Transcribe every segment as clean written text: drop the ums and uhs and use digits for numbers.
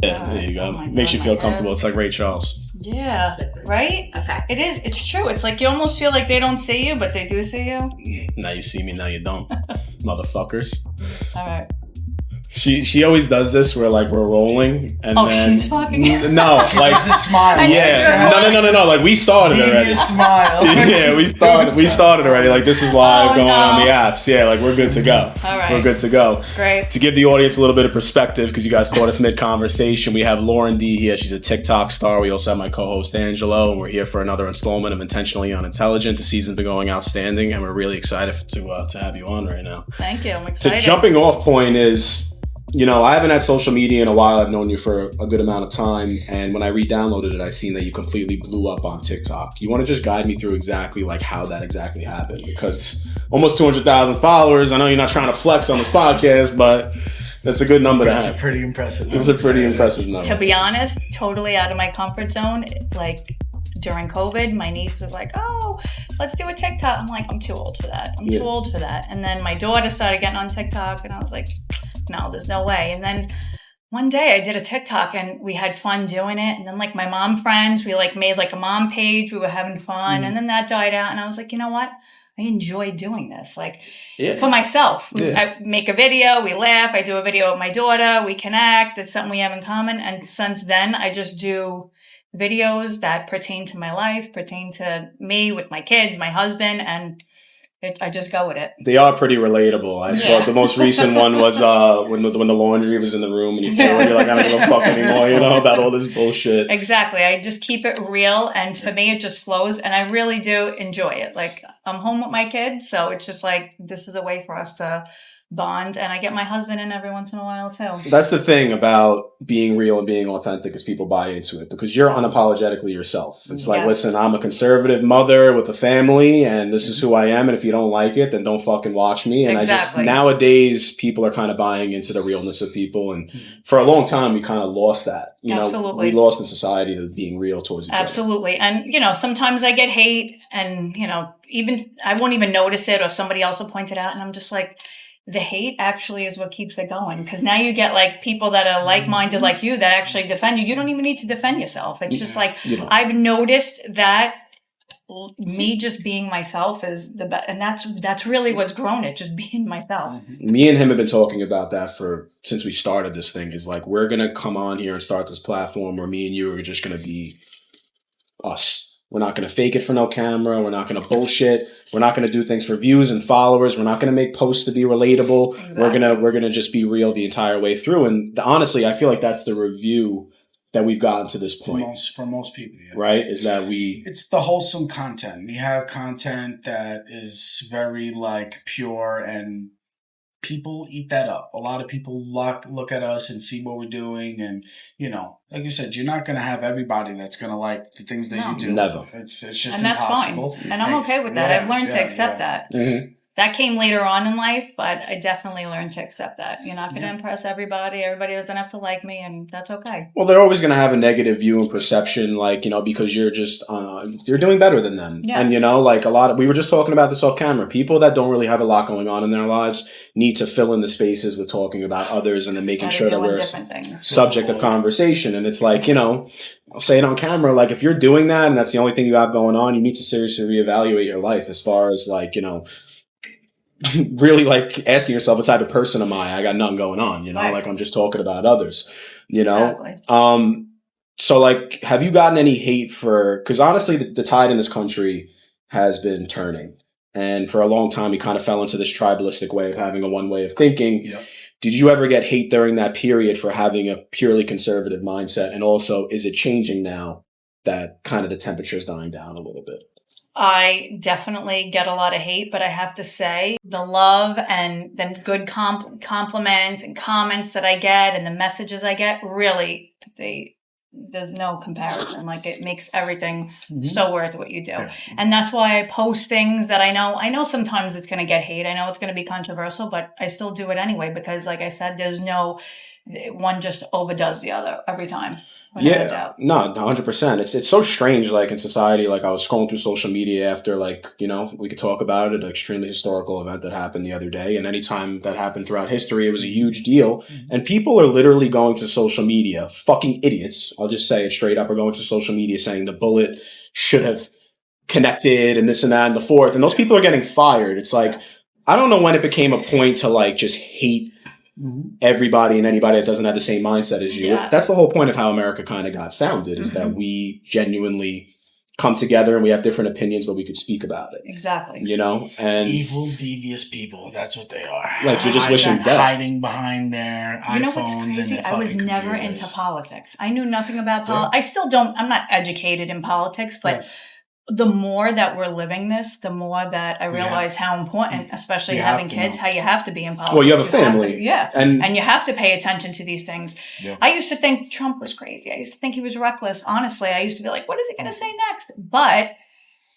Yeah, there you go. Makes you feel comfortable. It's like Ray Charles. Yeah, right? Okay. It is. It's true. It's like you almost feel like they don't see you, but they do see you. Now you see me, now you don't. Motherfuckers. All right. She always does this where like we're rolling and then she's fucking no She like does the smile. yeah no like we started already. Devious smile. Yeah, we started already. Like this is live going on the apps. Yeah, like we're good to go. All right. We're good to go. Great. To give the audience a little bit of perspective, because you guys caught us mid-conversation, we have Lauren D here. She's a TikTok star. We also have my co-host Angelo, and we're here for another installment of Intentionally Unintelligent. The season's been going outstanding, and we're really excited to have you on right now. Thank you. I'm excited. The jumping off point is, you know, I haven't had social media in a while. I've known you for a good amount of time. And when I re-downloaded it, I seen that you completely blew up on TikTok. You want to just guide me through exactly like how that exactly happened? Because almost 200,000 followers. I know you're not trying to flex on this podcast, but that's a good number to have. That's a pretty impressive number. It's a pretty impressive number. To be honest, totally out of my comfort zone. Like during COVID, my niece was like, oh, let's do a TikTok. I'm like, I'm too old for that. I'm too old for that. And then my daughter started getting on TikTok and I was like, no, there's no way. And then one day I did a TikTok and we had fun doing it. And then like my mom friends, we like made like a mom page. We were having fun. And then that died out. And I was like, you know what? I enjoy doing this. Like for myself, I make a video, we laugh. I do a video with my daughter. We connect. It's something we have in common. And since then I just do videos that pertain to my life, pertain to me with my kids, my husband, and I just go with it. They are pretty relatable. I thought the most recent one was when the laundry was in the room and you feel like you're like, I don't give a fuck anymore, you know, about all this bullshit. Exactly. I just keep it real, and for me it just flows, and I really do enjoy it. Like I'm home with my kids, so it's just like this is a way for us to bond, and I get my husband in every once in a while too. That's the thing about being real and being authentic is people buy into it because you're unapologetically yourself. It's like, listen, I'm a conservative mother with a family and this is who I am. And if you don't like it, then don't fucking watch me. And nowadays people are kind of buying into the realness of people. And for a long time, we kind of lost that. You know, we lost in society the being real towards each other. Absolutely. And, you know, sometimes I get hate and, you know, even I won't even notice it or somebody else will point it out. And I'm just like, the hate actually is what keeps it going. Because now you get like people that are like-minded like you that actually defend you. You don't even need to defend yourself. It's just like, I've noticed that me just being myself is the best. And that's really what's grown it, just being myself. Me and him have been talking about that since we started this thing. Is like, we're going to come on here and start this platform where me and you are just going to be us. We're not going to fake it for no camera. We're not going to bullshit. We're not going to do things for views and followers. We're not going to make posts to be relatable. Exactly. We're going to just be real the entire way through. And honestly, I feel like that's the review that we've gotten to this point. For most people, yeah. Right? Is that it's the wholesome content. We have content that is very like pure and people eat that up. A lot of people look at us and see what we're doing, and you know, like you said, you're not going to have everybody that's going to like the things that you do. Never. It's just and that's impossible. Fine. And I'm okay with that. I've learned to accept that. Mm-hmm. That came later on in life, but I definitely learned to accept that. You're not going to impress everybody. Everybody doesn't have to like me, and that's okay. Well, they're always going to have a negative view and perception, like, you know, because you're just, you're doing better than them. Yes. And, you know, like we were just talking about this off camera. People that don't really have a lot going on in their lives need to fill in the spaces with talking about others and then making sure that we're subject of conversation. And it's like, you know, I'll say it on camera, like if you're doing that and that's the only thing you have going on, you need to seriously reevaluate your life as far as like, you know, really like asking yourself what type of person am I got nothing going on, you know, like I'm just talking about others, you know. Exactly. So like, have you gotten any hate because honestly the tide in this country has been turning, and for a long time we kind of fell into this tribalistic way of having a one way of thinking. Did you ever get hate during that period for having a purely conservative mindset? And also, is it changing now that kind of the temperature is dying down a little bit? I definitely get a lot of hate, but I have to say the love and the good compliments and comments that I get and the messages I get, really, there's no comparison. Like it makes everything so worth what you do. Yeah. And that's why I post things that I know sometimes it's going to get hate. I know it's going to be controversial, but I still do it anyway, because like I said, there's no one just overdoes the other every time. Yeah, no, 100%. It's so strange, like, in society. Like, I was scrolling through social media after, like, we could talk about it, an extremely historical event that happened the other day. And anytime that happened throughout history, it was a huge deal. And people are literally going to social media, fucking idiots, I'll just say it straight up, are going to social media saying the bullet should have connected and this and that and the fourth. And those people are getting fired. It's like, I don't know when it became a point to, like, just hate everybody and anybody that doesn't have the same mindset as you. Yeah. That's the whole point of how America kind of got founded, is that we genuinely come together and we have different opinions, but we could speak about it. Exactly. And evil, devious people. That's what they are. Like, you're just wishing death. Hiding behind their iPhones. You know what's crazy? I was never into politics. I knew nothing about politics. Yeah. I still don't. I'm not educated in politics, but the more that we're living this, the more that I realize how important, especially having kids, how you have to be in politics. Well, you have a family. And you have to pay attention to these things. Yeah. I used to think Trump was crazy. I used to think he was reckless. Honestly, I used to be like, what is he going to say next? But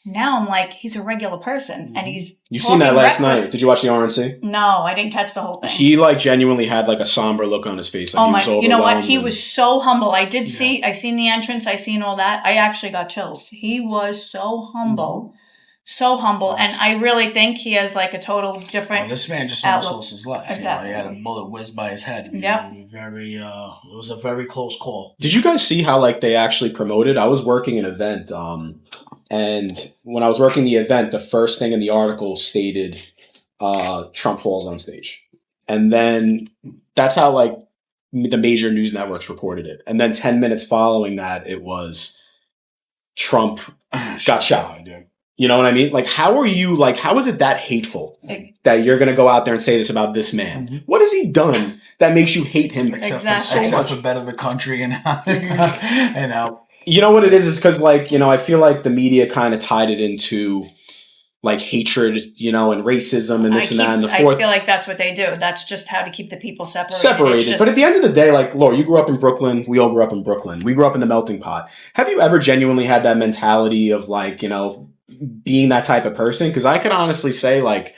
now I'm like, he's a regular person, and he's You've seen that last night. Did you watch the RNC? No, I didn't catch the whole thing. He, like, genuinely had, like, a somber look on his face. Like, oh my! You know what? He was so humble. I did see. I seen the entrance. I seen all that. I actually got chills. He was so humble, so humble, and I really think he has, like, a total different. This man just almost lost his life. Exactly. He had a bullet whiz by his head. Yep. It was a very close call. Did you guys see how, like, they actually promoted? I was working an event. And when I was working the event, the first thing in the article stated, Trump falls on stage. And then that's how, like, the major news networks reported it. And then 10 minutes following that, it was Trump got shot. You know what I mean? Like, how is it that hateful that you're going to go out there and say this about this man? What has he done that makes you hate him except for better the country and how You know what it is because, like, I feel like the media kind of tied it into, like, hatred, and racism and this and that and the fourth. I feel like that's what they do. That's just how to keep the people separated. But at the end of the day, like, Laura, you grew up in Brooklyn. We all grew up in Brooklyn. We grew up in the melting pot. Have you ever genuinely had that mentality of, like, being that type of person? Because I can honestly say, like,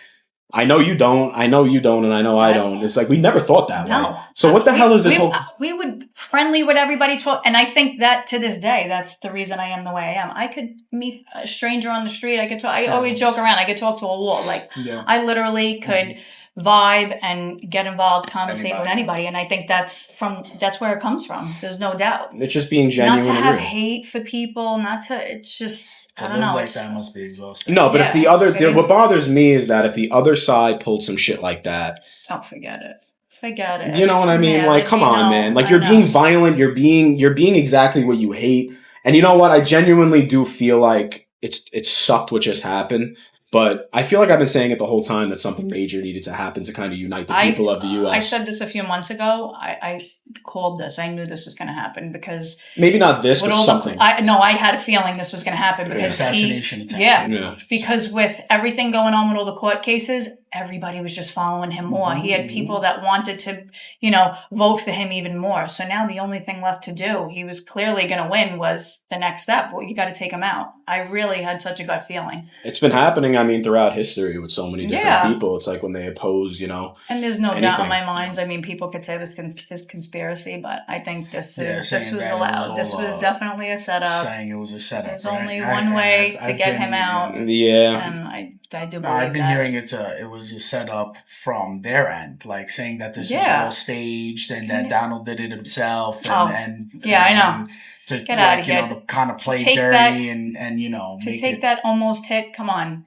I know you don't, and I know I don't. It's like, we never thought that way. So what the hell is this whole... We would friendly with everybody talk, and I think that to this day, that's the reason I am the way I am. I could meet a stranger on the street. I could talk. I always joke around. I could talk to a wall. Like, I literally could vibe and get involved, conversate with anybody, and I think that's where it comes from. There's no doubt. It's just being genuine. Not to have hate for people. It's just... I don't know. Like that must be exhausting. No, but if what bothers me is that if the other side pulled some shit like that, forget it. You know what I mean? Yeah, like, come on, man. Like, you're being violent. You're being exactly what you hate. And you know what? I genuinely do feel like it sucked what just happened. But I feel like I've been saying it the whole time that something major needed to happen to kind of unite the people of the U.S. I said this a few months ago. I called this. I knew this was going to happen because... Maybe not this, but something. I had a feeling this was going to happen because... Assassination attempt. Yeah. Because with everything going on with all the court cases, everybody was just following him more. He had people that wanted to, vote for him even more. So now the only thing left to do, he was clearly going to win, was the next step. Well, you got to take him out. I really had such a gut feeling. It's been happening, throughout history with so many different people. It's like when they oppose, And there's no doubt in my mind. I mean, people could say this is conspiracy, but I think this was allowed. This was definitely a setup. Saying it was a setup. There's only one way to get him out. Yeah. And I do believe I've been hearing it was a setup from their end, like saying that this was all staged and that Donald did it himself. And I know. To get out of here. To kind of play dirty and to take that almost hit. Come on.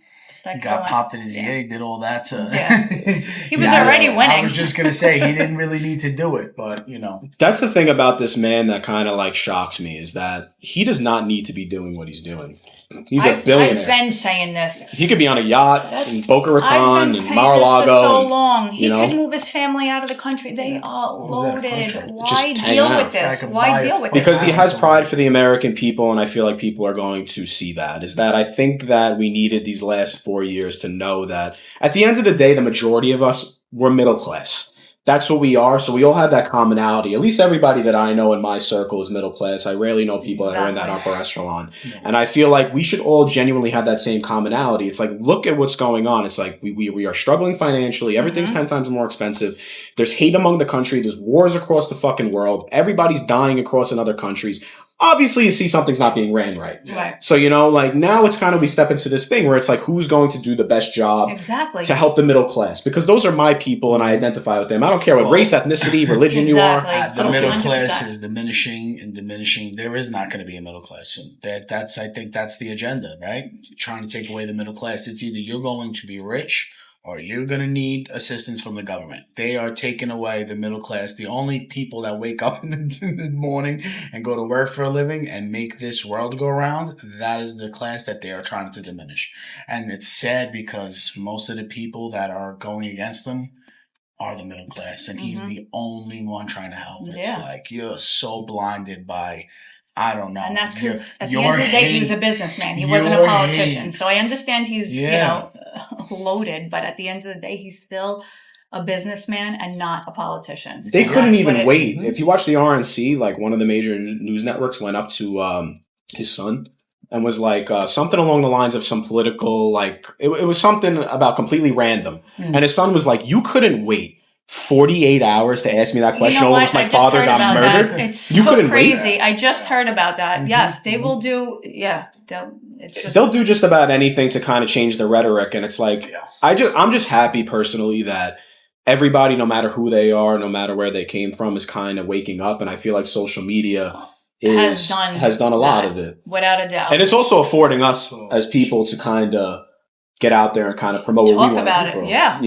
He got popped in his ear. He did all that. He was already winning. I was just going to say, he didn't really need to do it, but, That's the thing about this man that kind of, like, shocks me, is that he does not need to be doing what he's doing. He's a billionaire. I've been saying this. He could be on a yacht in Boca Raton and Mar-a-Lago. For so long. He could move his family out of the country. They are loaded. Why deal with this? Why deal with this? Because he has pride for the American people, and I feel like people are going to see that. Is that I think that we needed these last 4 years to know that at the end of the day, the majority of us were middle class. that's what we are. So we all have that commonality. At least everybody that I know in my circle is middle class. I rarely know people that are in that upper echelon. Yeah. And I feel like we should all genuinely have that same commonality. It's like, look at what's going on. It's like we are struggling financially. Everything's 10 times more expensive. There's hate among the country. There's wars across the fucking world. Everybody's dying across in other countries. Obviously, you see something's not being ran right. Right. So, like now it's kind of, we step into this thing where it's like, who's going to do the best job to help the middle class? Because those are my people and I identify with them. I don't care what race, ethnicity, religion you are. The middle class is diminishing and diminishing. There is not going to be a middle class soon. I think that's the agenda, right? Trying to take away the middle class. It's either you're going to be rich or you're going to need assistance from the government. They are taking away the middle class. The only people that wake up in the morning and go to work for a living and make this world go around, that is the class that they are trying to diminish. And it's sad because most of the people that are going against them are the middle class. And he's the only one trying to help. It's like you're so blinded by... I don't know. And that's because at the end of the day, he was a businessman. He wasn't a politician. So I understand he's, loaded. But at the end of the day, he's still a businessman and not a politician. They couldn't even wait. If you watch the RNC, like one of the major news networks went up to his son and was like something along the lines of some political, like, it was something about completely random. And his son was like, you couldn't wait 48 hours to ask me that question. Almost my father got murdered. It's so crazy. I just heard about that. Yes, they will do. Yeah, they'll do just about anything to kind of change the rhetoric. And it's like, I'm just happy personally that everybody, no matter who they are, no matter where they came from, is kind of waking up. And I feel like social media has done a lot of it, without a doubt. And it's also affording us as people to kind of get out there and kind of promote what we want to do. Talk about it, yeah.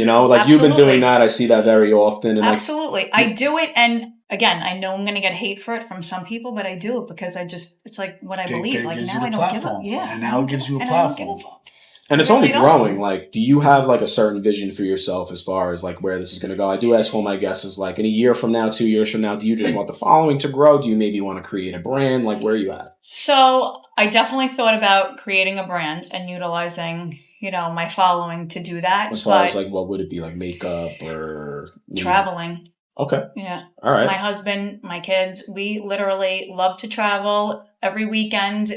You've been doing that. I see that very often. And absolutely. I do it, and again, I know I'm going to get hate for it from some people, but I do it because it's like what I believe. Like now I don't give a... Yeah. And now it gives you a platform. And it's only growing. Like, do you have like a certain vision for yourself as far as like where this is going to go? I do ask all my guests is like, in a year from now, 2 years from now, do you just want the following to grow? Do you maybe want to create a brand? Like, where are you at? So I definitely thought about creating a brand and utilizing, my following to do that. As far as like, what would it be? Like makeup or traveling? Okay. Yeah. All right. My husband, my kids, we literally love to travel. Every weekend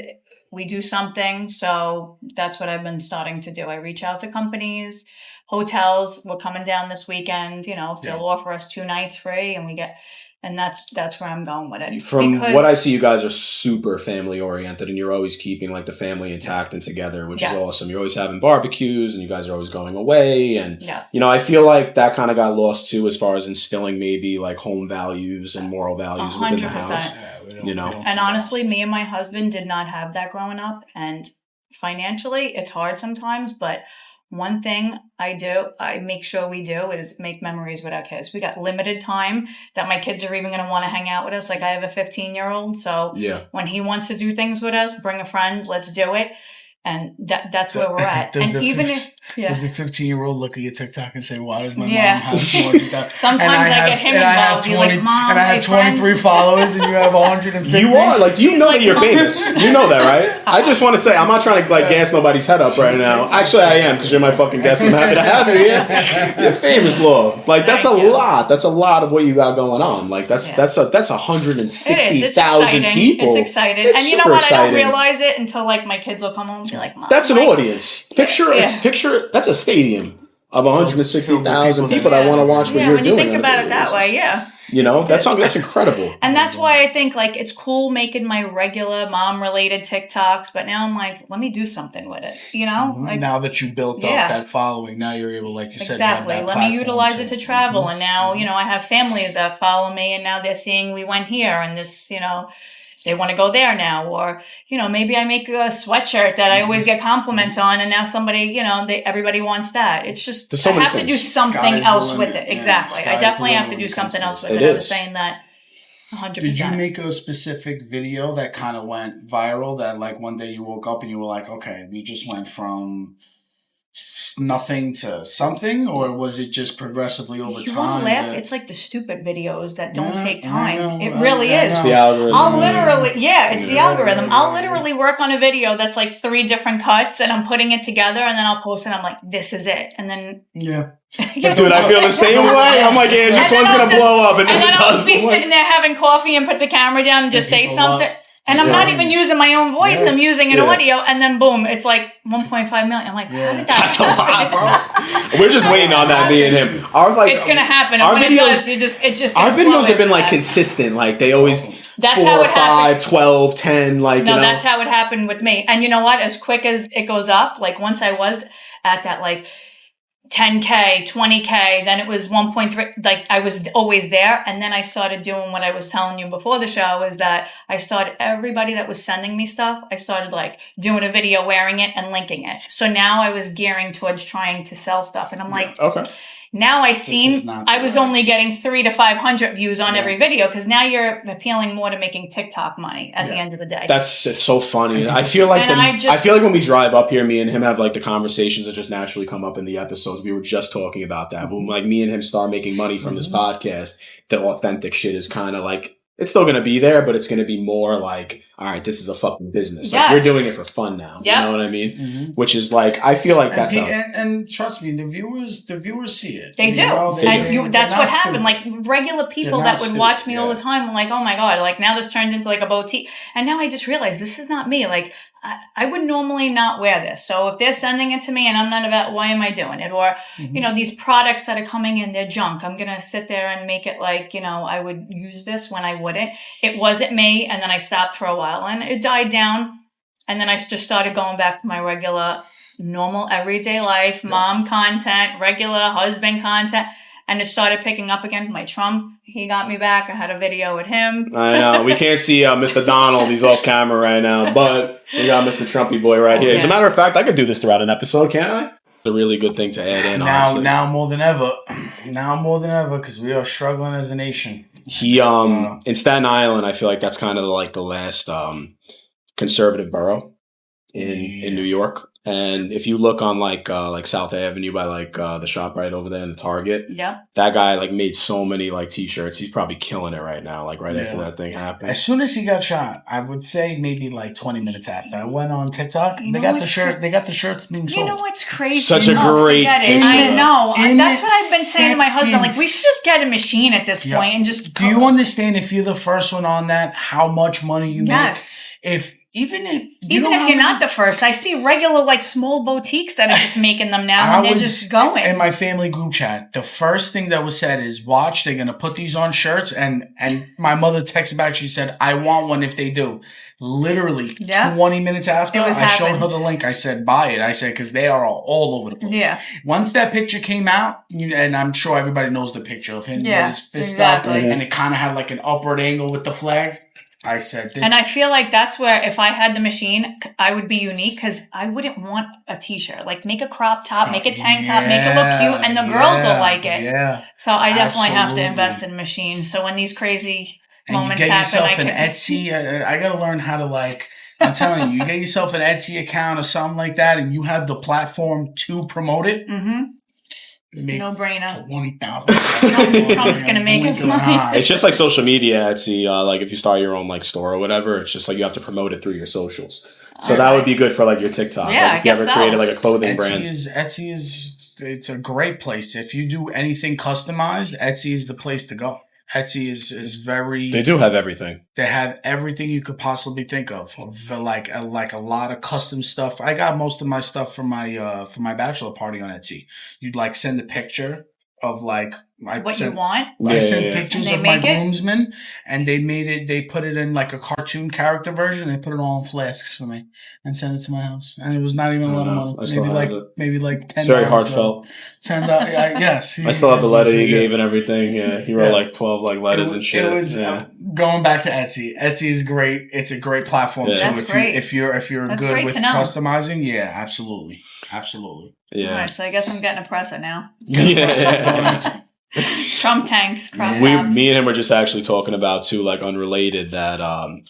we do something. So that's what I've been starting to do. I reach out to companies, hotels. We're coming down this weekend. If they'll offer us 2 nights free, and that's where I'm going with it. From what I see, you guys are super family oriented, and you're always keeping like the family intact and together, which is awesome. You're always having barbecues, and you guys are always going away. And I feel like that kind of got lost too, as far as instilling maybe like home values and moral values 100%. Within the house. And honestly, me and my husband did not have that growing up, and financially, it's hard sometimes, but. One thing I make sure we do is make memories with our kids. We got limited time that my kids are even going to want to hang out with us. Like I have a 15-year-old. So when he wants to do things with us, bring a friend, let's do it. And that's where we're at. Does the 15-year-old look at your TikTok and say, why does my mom have 200,000? Sometimes I get him involved. He's like, Mom, and I have 23 followers and you have 150. You are. Like, you know that you're famous. You know that, right? I just want to say, I'm not trying to like gas nobody's head up right now. Actually, I am, because you're my fucking guest. I'm happy to have you here. You're famous, Lord. Like, that's a lot. That's a lot of what you got going on. Like, that's 160,000 people. It's exciting. And you know what? I don't realize it until like my kids will come home. Like, Mom, that's an audience. Picture that's a stadium of 160,000 people that want to watch what you're doing. When you think about it that way, that's incredible. And that's why I think like it's cool making my regular mom-related TikToks, but now I'm like, let me do something with it. Like, now that you built up that following, now you're able, like you said, exactly. Let me utilize it to travel, and now I have families that follow me, and now they're seeing we went here, and this, they want to go there now, or, maybe I make a sweatshirt that I always get compliments on, and now somebody, everybody wants that. It's just, I have to do something else with it. Exactly. I definitely have to do something else with it. I was saying that 100%. Did you make a specific video that kind of went viral that like one day you woke up and you were like, okay, we just went from nothing to something, or was it just progressively over you time? won't laugh. It's like the stupid videos that don't take time. I know, It really is. It's the algorithm. I'll literally, it's the algorithm. I'll literally work on a video that's like 3 different cuts, and I'm putting it together, and then I'll post it. And I'm like, this is it, and then But dude, I feel the same way. I'm like, yeah, this one's gonna blow up, and then I'll be sitting there having coffee and put the camera down and just say something. And I'm not even using my own voice. I'm using an audio, and then boom, it's like 1.5 million. I'm like, how did that That's happen? a lot, bro. We're just waiting on that, me and him. It's gonna happen. And when videos, it does, it's just. Our videos have been like consistent. Like they always. That's 4, how it happened. 5, 12, 10. Like no, that's how it happened with me. And you know what? As quick as it goes up, like once I was at that like 10K, 20K, then it was 1.3, like I was always there. And then I started doing what I was telling you before the show, is that I started, everybody that was sending me stuff, I started like doing a video wearing it and linking it. So now I was gearing towards trying to sell stuff. And I'm like, okay. Now I was only getting 300 to 500 views on every video, because now you're appealing more to making TikTok money at the end of the day. It's so funny. I feel like when we drive up here, me and him have like the conversations that just naturally come up in the episodes. We were just talking about that. When like me and him start making money from this podcast, the authentic shit is kind of like, it's still going to be there, but it's going to be more like, all right, this is a fucking business. Like we're doing it for fun now. Yep. You know what I mean? Mm-hmm. Which is like, I feel like that's and trust me, the viewers see it. They do. That's what happened. Like regular people that would watch me all the time were like, oh my God, like now this turned into like a boutique. And now I just realized this is not me. Like I would normally not wear this. So if they're sending it to me and I'm not about, why am I doing it? Or, you know, these products that are coming in, they're junk. I'm going to sit there and make it like, you know, I would use this when I wouldn't. It wasn't me. And then I stopped for a while and it died down. And then I just started going back to my regular, normal, everyday life, mom content, regular husband content. And it started picking up again. My Trump, he got me back. I had a video with him. I know. We can't see Mr. Donald. He's off camera right now. But we got Mr. Trumpy boy right here. As a matter of fact, I could do this throughout an episode, can't I? It's a really good thing to add in, honestly. Now more than ever. Now more than ever, because we are struggling as a nation. He, in Staten Island, I feel like that's kind of like the last conservative borough in New York. And if you look on like South Avenue by like the shop right over there in the Target, that guy like made so many like t-shirts. He's probably killing it right now. Like after that thing happened. As soon as he got shot, I would say maybe like 20 minutes after. I went on TikTok. They got the shirt. They got the shirts being sold. You know what's crazy? Such a great. I know. That's what I've been saying to my husband. Like we should just get a machine at this point and just. Do you understand if you're the first one on that, how much money you make? Even if you're not the first, I see regular like small boutiques that are just making them now, and they're just going. In my family group chat, the first thing that was said is, "Watch, they're gonna put these on shirts." And my mother texted back. She said, "I want one if they do." Literally 20 minutes after, I showed her the link. I said, "Buy it." I said, because they are all over the place. Yeah. Once that picture came out, and I'm sure everybody knows the picture of him with his fist up, and it kind of had like an upward angle with the flag. I said, and I feel like that's where if I had the machine, I would be unique, because I wouldn't want a t-shirt. Like make a crop top, make a tank top, make it look cute, and the girls will like it. Yeah. So I definitely have to invest in a machine. So when these crazy moments happen, you get yourself an Etsy. I got to learn how to like. I'm telling you, you get yourself an Etsy account or something like that, and you have the platform to promote it. Mm-hmm. No brainer. 20,000. Trump's gonna make his money. It's just like social media, Etsy. Like if you start your own like store or whatever, it's just like you have to promote it through your socials. So that would be good for like your TikTok. Yeah, like if you ever created like a clothing brand. Etsy is it's a great place. If you do anything customized, Etsy is the place to go. Etsy is very. They do have everything. They have everything you could possibly think of like a lot of custom stuff. I got most of my stuff for my bachelor party on Etsy. You'd like send a picture of like you want. I sent pictures of my groomsmen, and they put it in like a cartoon character version. They put it all in flasks for me and sent it to my house, and it was not even a lot of money. Maybe like $10. It's very heartfelt. $10. Yes, I still have the letter you gave and everything. Yeah, he wrote like 12 like letters and shit. It was going back to Etsy. Etsy is great. It's a great platform too. That's great. If you're good with customizing, yeah, absolutely. Yeah. All right, so I guess I'm getting a presser now. Yeah. Trump tanks, crop me tops. and him were just actually talking about too, like unrelated. That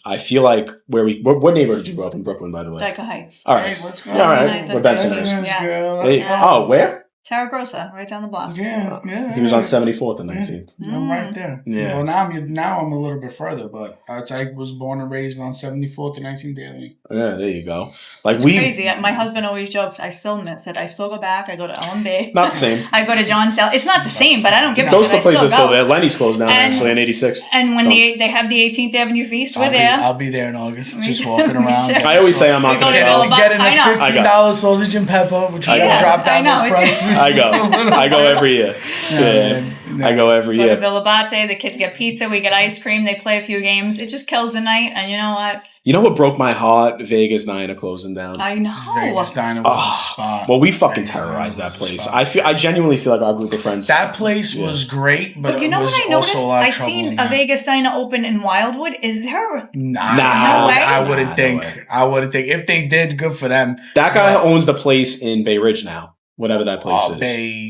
I feel like what neighborhood did you grow up in Brooklyn, by the way? Dyker Heights. All right, Hey, let's go. All right, where Benson is. Yes. Hey, oh, where? Terra Grossa, right down the block. Yeah. He was on 74th and 19th. I'm right there. Yeah. Well, now I'm a little bit further, but I was born and raised on 74th and 19th Avenue. Yeah, there you go. Like it's crazy. My husband always jokes, I still miss it. I still go back. I go to LMB. Not the same. I go to John's Cell. It's not the same, but I don't give a Those shit. places are still there. Lenny's closed down actually in 86. And when they have the 18th Avenue Feast, we're there. I'll be there in August, just walking around. I always say I'm not going to go. Getting a $15 sausage and pepper, which we drop down those prices. I go every year. I go every year. Go to Villabate, the kids get pizza, we get ice cream, they play a few games. It just kills the night, and you know what? You know what broke my heart? Vegas Diner closing down. I know. Vegas Diner was a spot. Well, we fucking terrorized that place. I genuinely feel like our group of friends. That place was great, but you know it was what I noticed? also a lot of I trouble seen in a there. Vegas Diner open in Wildwood. Is there? Nah, no way? I wouldn't think. I wouldn't think. If they did, good for them. That guy owns the place in Bay Ridge now. Whatever that place is.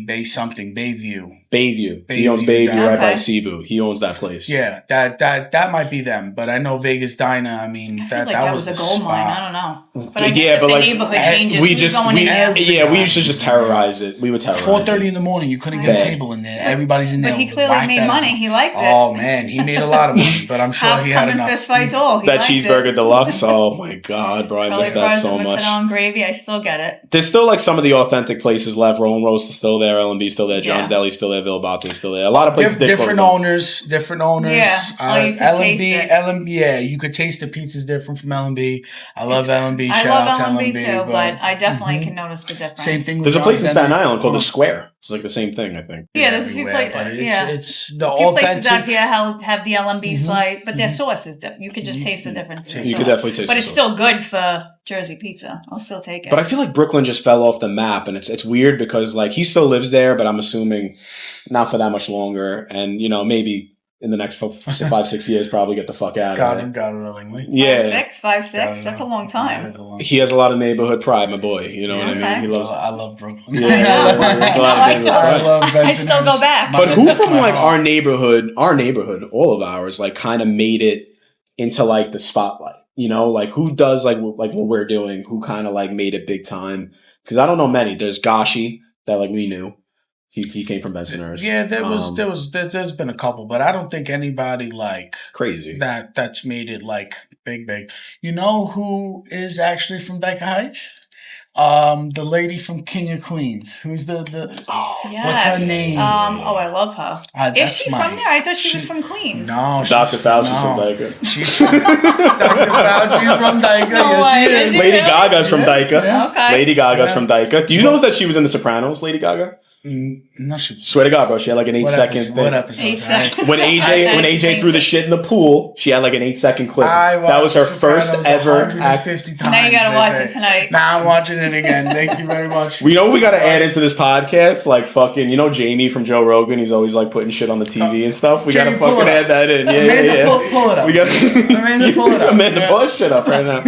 Bay something. Bayview. He owns Bayview right by Cebu. He owns that place. Yeah, that might be them. But I know Vegas Diner. I mean, I feel like that was was a the gold spot. mine. I don't know. But But the neighborhood changes. We used to just terrorize it. We would terrorize 4:30 in the morning. You couldn't get a table in there. Everybody's in there. But he clearly made money. He liked it. Oh man, he made a lot of money. But I'm sure he had enough. Fist fights all. That cheeseburger deluxe. Oh my god, bro! I miss that so much. On gravy. I still get it. There's still like some of the authentic places left. Rolling Roast is still there. LMB still there. John's Deli's still there. Villabate still there. A lot of places different owners. Yeah. You could LMB, taste it. LMB. Yeah, you could taste the pizza's different from LMB. I love LMB. I Shout love out to LMB LMB too, but I definitely can notice the difference. Same thing. There's a place in Staten Island called the Square. It's like the same thing, I think. Yeah, there's a few places. It's the a few authentic. places out here have the LMB slice, but their sauce is different. You could just taste the difference. You could definitely taste. But it's still good for Jersey pizza. I'll still take it. But I feel like Brooklyn just fell off the map, and it's weird because like he still lives there, but I'm assuming not for that much longer, and you know maybe in the next 5-6 years probably get the fuck out of there. God willingly. Yeah, 5-6. That's a long time. He has a lot of neighborhood pride, my boy. You know what I mean? He loves. I love Brooklyn. Yeah, I still go back. But who from like our neighborhood, all of ours, like kind of made it into like the spotlight? You know, like who does like what we're doing? Who kind of like made it big time? Because I don't know many. There's Gashi that like we knew. He came from Bensonhurst. Yeah, there's been a couple, but I don't think anybody like crazy that's made it like big. You know who is actually from Dyker Heights? The lady from King of Queens. Who's the what's her name? I love her. Is she from there? I thought she was from Queens. No, Dr. Fauci's from Dyker. She's from Dr. Fauci's from Dyker. Yes, she is. Lady Gaga's from Dyker. Yeah. Okay. Lady Gaga's from Dyker. Do you know that she was in The Sopranos, Lady Gaga? No, she. Swear to God, bro, she had like an 8-second thing. What episode? 8 seconds. When AJ threw the shit in the pool, she had like an 8-second clip. That was her first ever act. 150 times. Now you gotta watch it tonight. Now I'm watching it again. Thank you very much. We know we gotta add into this podcast, like fucking, you know Jamie from Joe Rogan, he's always like putting shit on the TV and stuff. We Jamie, gotta fucking add that in. Yeah. Pull it up. We got Amanda, pull it up. Amanda, pull shit up right now.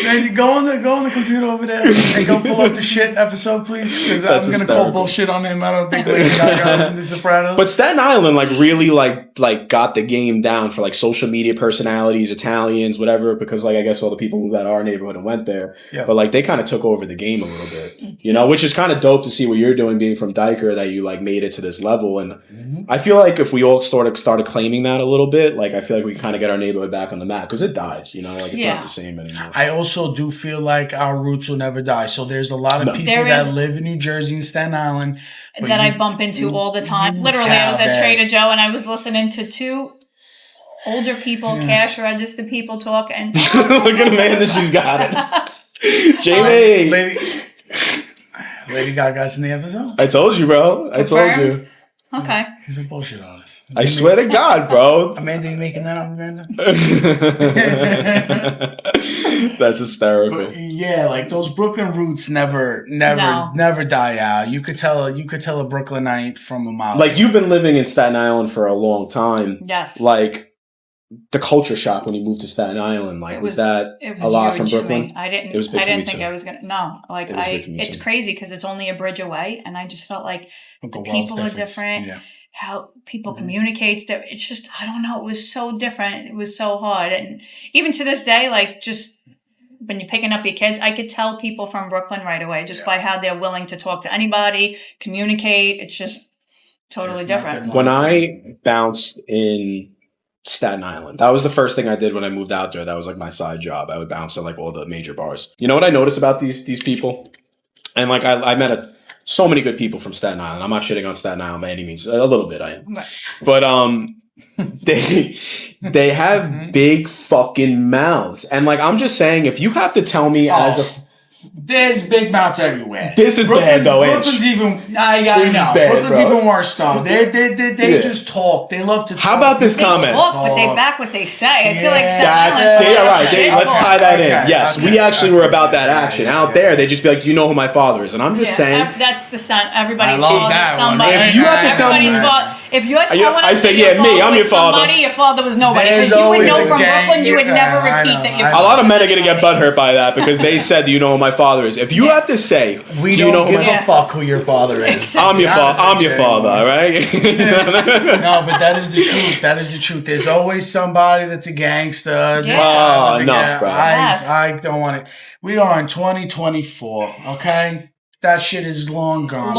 Randy, go on the computer over there and go pull up the shit episode, please. Because I'm gonna call bullshit on him. I don't think Lady Gaga was in The Sopranos. But Staten Island like really like got the game down for like social media personalities, Italians, whatever. Because like I guess all the people moved out of our neighborhood and went there. Yeah. But like they kind of took over the game a little bit, you know, which is kind of dope to see what you're doing, being from Dyker, that you like made it to this level. And I feel like if we all started claiming that a little bit, like I feel like we kind of get our neighborhood back on the map because it died, you know, like it's not the same anymore. I also do feel like our roots will never die. So there's a lot of people that live in New Jersey and Staten Island that I bump into all the time. Literally, I was at Trader Joe and I was listening to two older people, cash register people talk, and look at Amanda, she's got it. Jamie, Lady Gaga's in the episode. I told you, bro. I told you. Okay. He's a bullshit artist. I swear to God, bro. Amanda, you making that up, Amanda? That's hysterical. But yeah, like those Brooklyn roots never die out. You could tell a Brooklynite from a mile. Like you've been living in Staten Island for a long time. Yes. Like the culture shock when you moved to Staten Island, like was that a lot from Brooklyn? I didn't think I was gonna. No, like it's crazy because it's only a bridge away, and I just felt like the people are different. Yeah. how people communicate. It's just, I don't know. It was so different. It was so hard. And even to this day, like just when you're picking up your kids, I could tell people from Brooklyn right away just by how they're willing to talk to anybody, communicate. It's just totally different. When I bounced in Staten Island, that was the first thing I did when I moved out there. That was like my side job. I would bounce at like all the major bars. You know what I noticed about these people? And like I met so many good people from Staten Island. I'm not shitting on Staten Island by any means. A little bit I am. Right. But they have big fucking mouths. And like I'm just saying, if you have to tell me there's big mouths everywhere. This is bad though. Brooklyn's even. I know. Bad, Brooklyn's even worse though. They just talk. They love to talk. How about this comment? Talk, but they back what they say. I feel like let's tie that in. Yes, we actually were about that action. Out there, they just be like, "Do you know who my father is?" And I'm just saying, that's the son. Everybody's father. Somebody. If you have to tell me, if you had someone I say, yeah, me. I'm your father. Your father was nobody. Because you would know from Brooklyn, you would never repeat that your father. A lot of men are gonna get butthurt by that because they said, "Do you know who my father is?" If you have to say, "We don't give a fuck who your father is," I'm your father. I'm your father. All right. No, but that is the truth. That is the truth. There's always somebody that's a gangster. Oh, enough, bro. I don't want it. We are in 2024. Okay. That shit is long gone.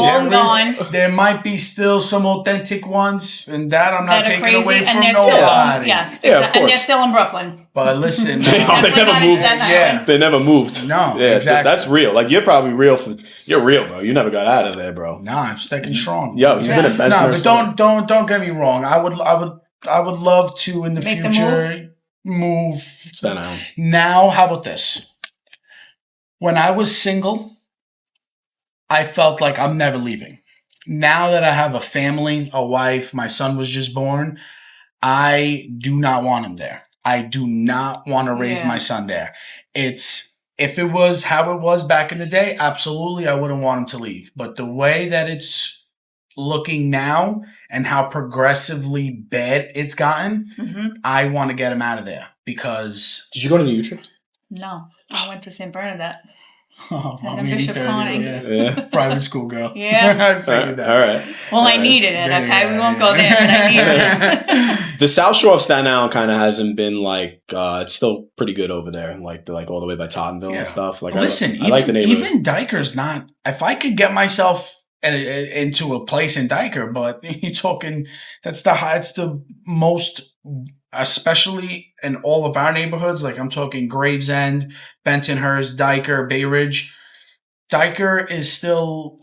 There might be still some authentic ones, and that I'm not taking away from nobody. Yes, yeah, of course. And they're still in Brooklyn. But listen, they never moved. Yeah, they never moved. No, yeah, exactly. That's real. Like you're probably real. You're real, bro. You never got out of there, bro. Nah, I'm sticking strong. Yo, he's been a best. No, but don't get me wrong. I would love to in the future move. Staten Island. Now, how about this? When I was single, I felt like I'm never leaving. Now that I have a family, a wife, my son was just born, I do not want him there. I do not want to raise my son there. If it was how it was back in the day, absolutely, I wouldn't want him to leave. But the way that it's looking now and how progressively bad it's gotten, I want to get him out of there because... Did you go to New Utrecht? No, I went to St. Bernadette. Oh, Bishop Conning. Yeah. Private school girl. Yeah. I figured that. All right. Well, I needed it, okay? We won't go there, but I needed it. The South Shore of Staten Island kind of hasn't been like, it's still pretty good over there, like all the way by Tottenville and stuff. Like, listen, I like the neighborhood. Even Dyker's not, if I could get myself into a place in Dyker, but you're talking, that's the most, especially in all of our neighborhoods, like I'm talking Gravesend, Bensonhurst, Dyker, Bay Ridge. Dyker is still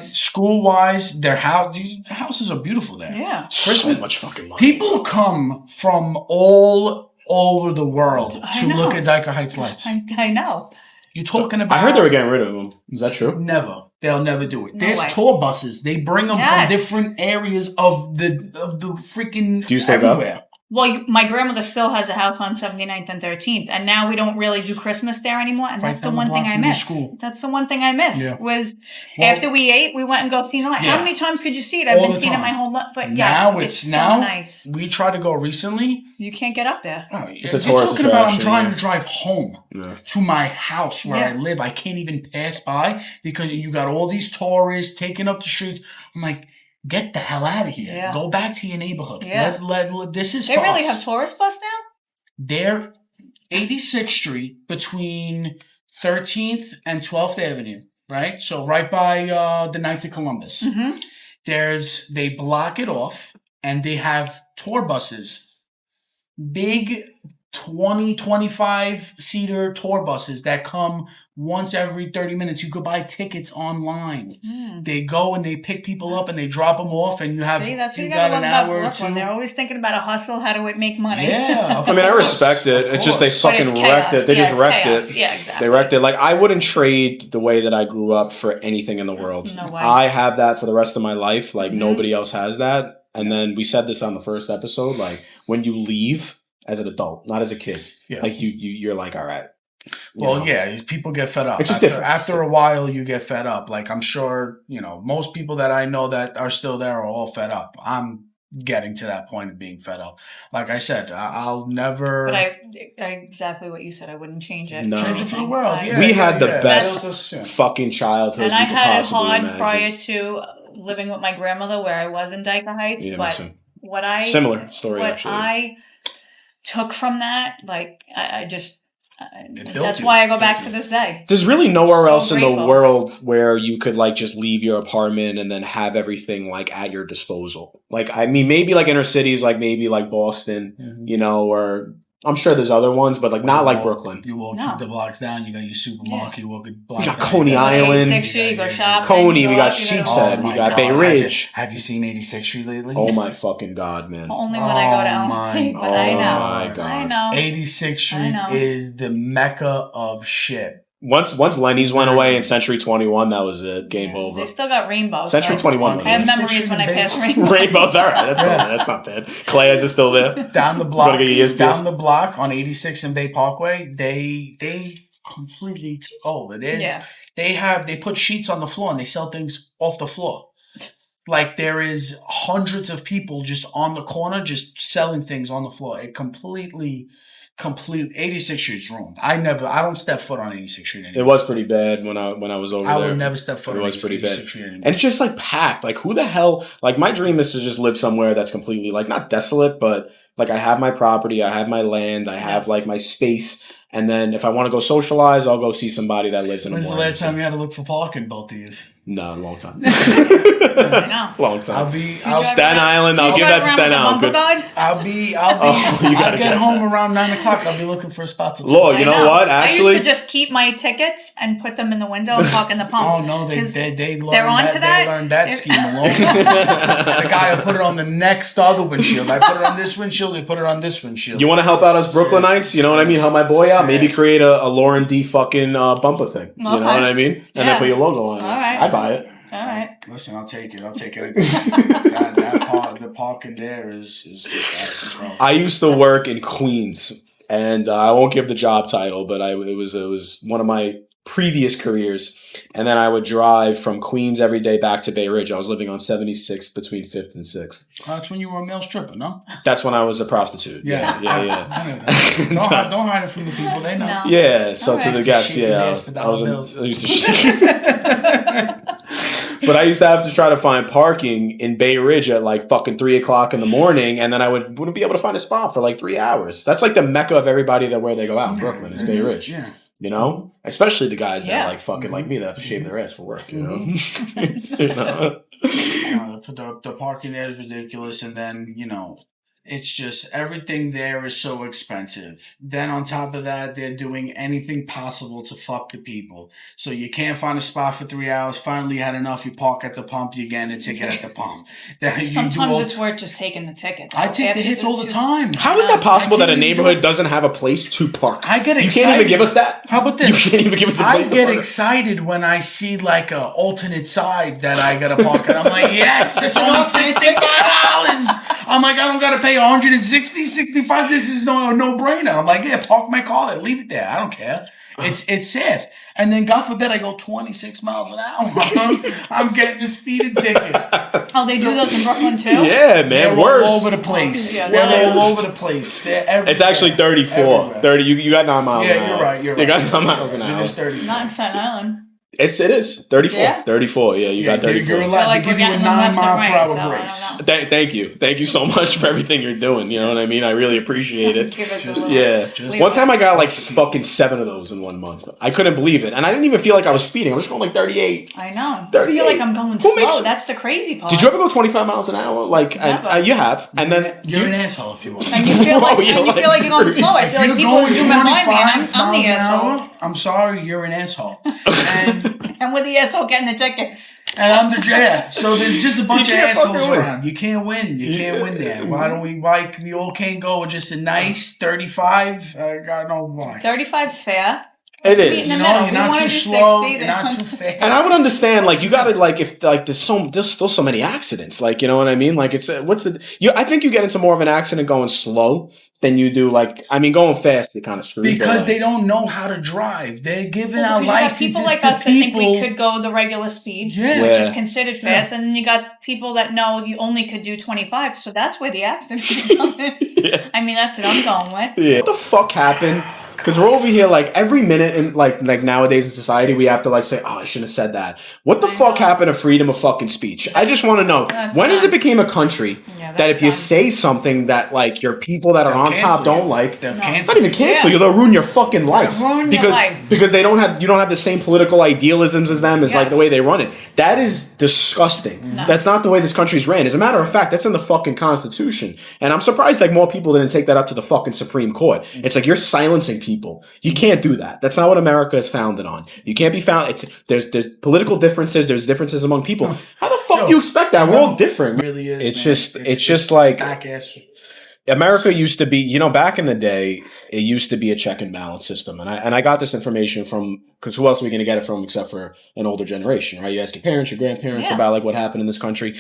school-wise, their houses are beautiful there. Yeah. Christmas, so much fucking money. People come from all over the world to look at Dyker Heights lights. I know. You're talking about... I heard they were getting rid of them. Is that true? Never. They'll never do it. There's tour buses. They bring them from different areas of the freaking everywhere. Well, my grandmother still has a house on 79th and 13th, and now we don't really do Christmas there anymore, and that's the one thing I miss. That's the one thing I miss was after we ate, we went and go see the light. How many times could you see it? I've been seeing it my whole life, but it's so nice. We tried to go recently. You can't get up there. Oh, it's a tourist attraction. About I'm trying to drive home to my house where I live. I can't even pass by because you got all these tourists taking up the streets. I'm like, get the hell out of here. Yeah. Go back to your neighborhood. Yeah. This is They really have tourist bus now? They're 86th Street between 13th and 12th Avenue, right? So right by the Knights of Columbus. Mm-hmm. They block it off and they have tour buses. Big 20, 25-seater tour buses that come once every 30 minutes. You could buy tickets online. They go and they pick people up and they drop them off, and you have that's what you got an hour or two. They're always thinking about a hustle. How do we make money? Yeah, I mean, I respect it. It's just they fucking wrecked it. They just wrecked it. Yeah, exactly. They wrecked it. Like, I wouldn't trade the way that I grew up for anything in the world. No way. I have that for the rest of my life. Like, nobody else has that. And then we said this on the first episode. Like, when you leave as an adult, not as a kid, like you're like, all right. Well, people get fed up. It's just different. After a while, you get fed up. Like, I'm sure, most people that I know that are still there are all fed up. I'm getting to that point of being fed up. Like I said, I'll never... But exactly what you said. I wouldn't change it. No. Change it for the world. We had the best fucking childhood. And I had it hard prior to... living with my grandmother where I was in Dyker Heights, but similar story, what I took from that, like, that's you. why I go back to this day. There's really nowhere else in the world where you could like just leave your apartment and then have everything like at your disposal. Like, I mean, maybe like inner cities, like maybe like Boston, you know, or I'm sure there's other ones, but like not like Brooklyn. You walk 2 blocks down, you got your supermarket. You walk a block. We got Coney Island. 86th Street, you go shopping. Coney, we got Sheepshead, we got Bay Ridge. Have you seen 86th Street lately? Oh my fucking God, man! Only when I go to LA, but I know. My God. I know. 86th Street is the mecca of shit. Once Lenny's went away and Century 21, that was it. Game over. They still got Rainbow. Century 21. I have memories when I pass Rainbow. Rainbow's all right. That's not bad. Claire's is still there. Down the block on 86 and Bay Parkway, they completely took over. They put sheets on the floor and they sell things off the floor. Like there is hundreds of people just on the corner just selling things on the floor. It completely 86th Street's ruined. I don't step foot on 86th Street anymore. It was pretty bad when I was over there. I would never step foot on 86th Street anymore. And it's just like packed. Like who the hell, like my dream is to just live somewhere that's completely like not desolate, but like I have my property, I have my land, I have like my space. And then if I want to go socialize, I'll go see somebody that lives in a When's the last time you had to look for parking, both of you? No, a long time. I know. Long time. I'll Staten Island. I'll give that to Staten Island. Good. I'll get home around 9 o'clock. I'll be looking for a spot to take. Lord, you know what? Actually, I used to just keep my tickets and put them in the window and park in the pump. Oh no, they learned that scheme alone. The guy will put it on the next other windshield. I put it on this windshield. They put it on this windshield. You want to help out us Brooklynites? You know what I mean? Help my boy out. Maybe create a Lauren D fucking bumper thing. You know what I mean? And then put your logo on it. All right. I'd buy it. All right. Listen, I'll take it. The parking there is just out of control. I used to work in Queens, and I won't give the job title, but it was one of my previous careers. And then I would drive from Queens every day back to Bay Ridge. I was living on 76th between 5th and 6th. That's when you were a male stripper, no? That's when I was a prostitute. Yeah. Don't hide it from the people. They know. No. Yeah. So to the guests, I used to. But I used to have to try to find parking in Bay Ridge at like fucking 3 o'clock in the morning, and then I wouldn't be able to find a spot for like 3 hours. That's like the mecca of everybody where they go out in Brooklyn is Bay Ridge. Yeah. You know? Especially the guys that like fucking like me that have to shave their ass for work, you know? The parking there is ridiculous, and then, you know, it's just everything there is so expensive. Then on top of that, they're doing anything possible to fuck the people. So you can't find a spot for 3 hours. Finally, you had enough. You park at the pump. You get a ticket at the pump. Sometimes it's worth just taking the ticket. I take the hits all the time. How is that possible that a neighborhood doesn't have a place to park? I get excited. You can't even give us that? How about this? You can't even give us a place to park? I get excited when I see like a alternate side that I got to park at. I'm like, yes, it's only $65. I'm like, I don't got to pay 160, 65. This is no brainer. I'm like, yeah, park my car there, leave it there. I don't care. It's sad. And then God forbid I go 26 miles an hour. I'm getting a speeding ticket. Oh, they do those in Brooklyn too? Yeah, man. They're worse. all over the place. They're all over the place. They're everywhere. It's actually 34. Everywhere. 30. You got 9 miles an hour. Yeah, you're right. You got 9 miles an hour. It is 30. Not in Staten Island. It is 34. Yeah? 34. Yeah, you got 34. You're allowed to give you a 9 mile per hour grace. Thank you so much for everything you're doing. You know what I mean? I really appreciate it. One time I got like fucking 7 of those in 1 month. I couldn't believe it, and I didn't even feel like I was speeding. I was just going like 38. I know. 38. I feel like I'm going slow. That's the crazy part. Did you ever go 25 miles an hour? Like, you have, and then you're an asshole if you want. And you feel like you're going slow. I feel like people are zooming by me, and I'm the asshole. I'm sorry, you're an asshole. And with the asshole getting the tickets. And I'm the J. So there's just a bunch of assholes around. You can't win. You can't win there. Why we all can't go with just a nice 35? God knows why. 35's fair. It is. You're not too slow. You're not too fast. And I would understand, like, you got to, like, if, like, there's still so many accidents. Like, you know what I mean? Like, it's, I think you get into more of an accident going slow than you do, like, I mean, going fast, you kind of screw. Because they don't know how to drive. They're giving out licenses people like us that think we could go the regular speed, which is considered fast. And then you got people that know you only could do 25. So that's where the accidents come in. I mean, that's what I'm going with. Yeah. What the fuck happened Because we're over here like every minute in like nowadays in society we have to like say, oh, I shouldn't have said that. What the fuck happened to freedom of fucking speech? I just want to know when does it became a country that if you say something that like your people that are on top don't like, not even cancel you, they'll ruin your fucking life. Because they don't have you don't have the same political idealisms as them as like the way they run it. That is disgusting. That's not the way this country's ran. As a matter of fact, that's in the fucking Constitution. And I'm surprised like more people didn't take that up to the fucking Supreme Court. It's like you're silencing people. You can't do that. That's not what America is founded on. You can't be found. There's political differences. There's differences among people. How the fuck do you expect that? We're all different. It really is. It's just like back-ass. America used to be, you know, back in the day, it used to be a check and balance system. And I got this information from, because who else are we going to get it from except for an older generation, right? You ask your parents, your grandparents about like what happened in this country.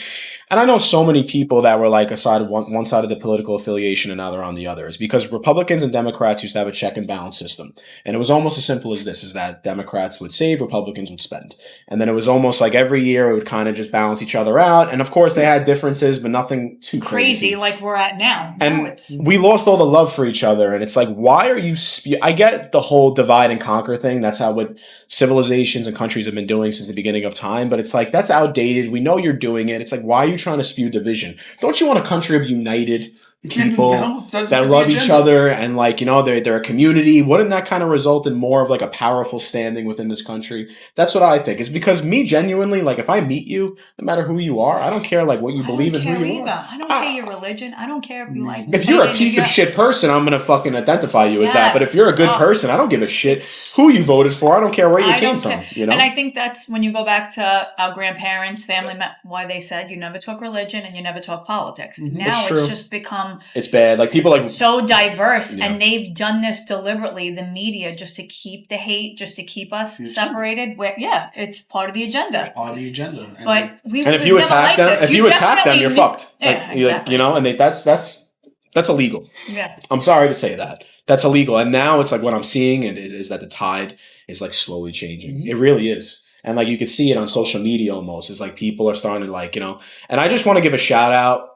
And I know so many people that were like one side of the political affiliation and now they're on the other. It's because Republicans and Democrats used to have a check and balance system. And it was almost as simple as this, is that Democrats would save, Republicans would spend. And then it was almost like every year it would kind of just balance each other out. And of course they had differences, but nothing too crazy. Like we're at now. And we lost all the love for each other. And it's like, why are you I get the whole divide and conquer thing. That's how what civilizations and countries have been doing since the beginning of time. But it's like, that's outdated. We know you're doing it. It's like, why are you trying to spew division? Don't you want a country of united people that love each other and like, you know, they're a community? Wouldn't that kind of result in more of like a powerful standing within this country? That's what I think. It's because me genuinely, like if I meet you, no matter who you are, I don't care like what you believe in, who you are. I don't care your religion. I don't care if you like. If you're a piece of shit person, I'm gonna fucking identify you as that. But if you're a good person, I don't give a shit who you voted for. I don't care where you came from. You know. And I think that's when you go back to our grandparents, family, why they said you never talk religion and you never talk politics. Now it's just become. It's bad. Like people like so diverse, and they've done this deliberately. The media just to keep the hate, just to keep us separated. It's part of the agenda. Part of the agenda. But if you attack them, you're fucked. Yeah, exactly. You know, and that's illegal. Yeah, I'm sorry to say that. That's illegal. And now it's like what I'm seeing is that the tide is like slowly changing. It really is. And like you can see it on social media almost. It's like people are starting to like, you know, and I just want to give a shout out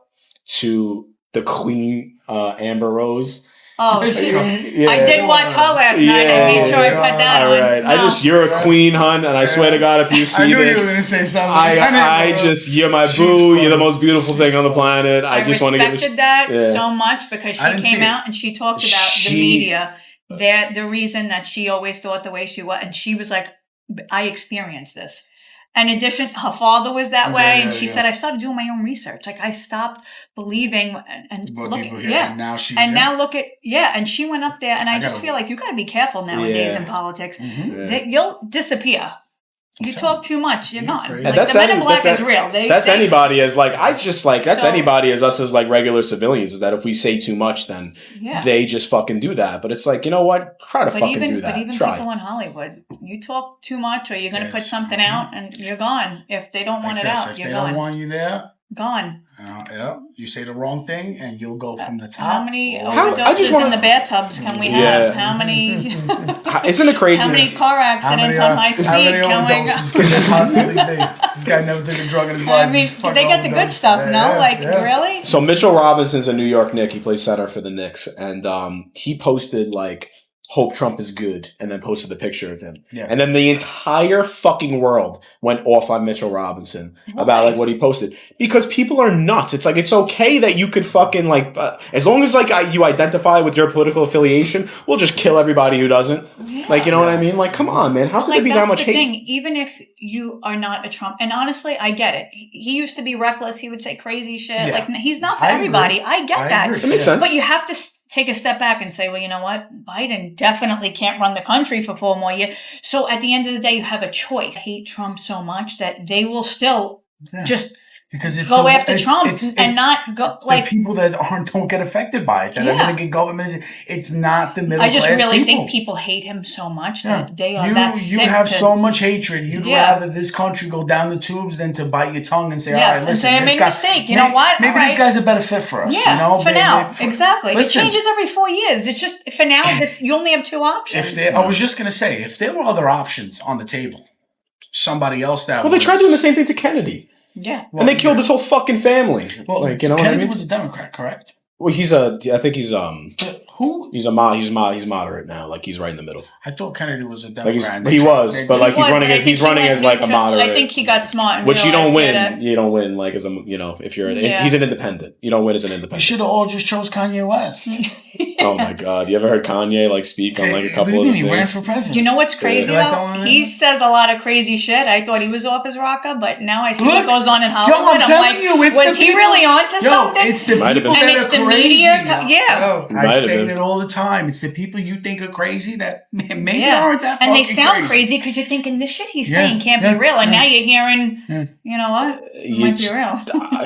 to the Queen, Amber Rose. Oh, I did watch her last night. I made sure I put that on. Right. No. You're a queen, hun, and I swear to God, if you see this, I knew you were going to say something. You're my boo. You're the most beautiful thing on the planet. I just want to give respected that so much because she came out and she talked about the media. The reason that she always thought the way she was, and she was like, I experienced this. In addition, her father was that way, and she said, I started doing my own research. Like, I stopped believing and and now she's now look at, and she went up there, and I just feel like you got to be careful nowadays in politics. You'll disappear. You talk too much, you're gone. Like, the Men in Black is real. Anybody as like, anybody as us as like regular civilians, is that if we say too much, then they just fucking do that. But it's like, you know what? Try to fucking do that. But even people in Hollywood, you talk too much or you're going to put something out and you're gone. If they don't want it out, you're gone. If they don't want you there, gone. You say the wrong thing and you'll go from the top. How many overdoses in the bathtubs can we have? How many? Isn't it crazy? How many car accidents on high speed can there possibly be? This guy never took a drug in his life. I mean, they get the good stuff, really? So Mitchell Robinson's a New York Knick. He plays center for the Knicks, and he posted like, hope Trump is good, and then posted the picture of him. Yeah. And then the entire fucking world went off on Mitchell Robinson about like what he posted. Because people are nuts. It's like, it's okay that you could fucking like, as long as like you identify with your political affiliation, we'll just kill everybody who doesn't. Yeah. Like, you know what I mean? Like, come on, man. How could there be that much hate? Thing. Even if you are not a Trump, and honestly, I get it. He used to be reckless. He would say crazy shit. Yeah. Like, he's not for everybody. I get that. It makes sense. But you have to take a step back and say, well, you know what? Biden definitely can't run the country for 4 more years. So at the end of the day, you have a choice. I hate Trump so much that they will still just go after Trump and not go like people that don't get affected by it, that are going to get government. It's not the middle class. I just really think people hate him so much that they are sick. You have so much hatred. You'd rather this country go down the tubes than to bite your tongue and say, all right, listen, I made a mistake. You know what? Maybe this guy's a better fit for us. Yeah, you know? For now. Exactly. Listen, it changes every 4 years. It's just, for now, you only have 2 options. I was just going to say, if there were other options on the table, somebody else that they tried doing the same thing to Kennedy. Yeah. And they killed his whole fucking family. Well, like, you know Kennedy what I mean? Was a Democrat, correct? Well, I think he's, Who? He's moderate now. Like he's right in the middle. I thought Kennedy was a Democrat. Like he's running as like a moderate. I think he got smart. And which you don't win. You don't win like as a if you're he's an independent. You don't win as an independent. You should have all just chose Kanye West. Oh my God! You ever heard Kanye like speak on like a couple of things? He ran for president. You know what's crazy though? He says a lot of crazy shit. I thought he was off his rocker, but now I see what goes on in Hollywood. I'm like, was he really onto something? It's the people that it's are the crazy. Media. Yeah. I say it all the time. It's the people you think are crazy that maybe aren't that fucking and they sound crazy because you're thinking this shit he's saying can't be real, and now you're hearing, you know what, it might be real.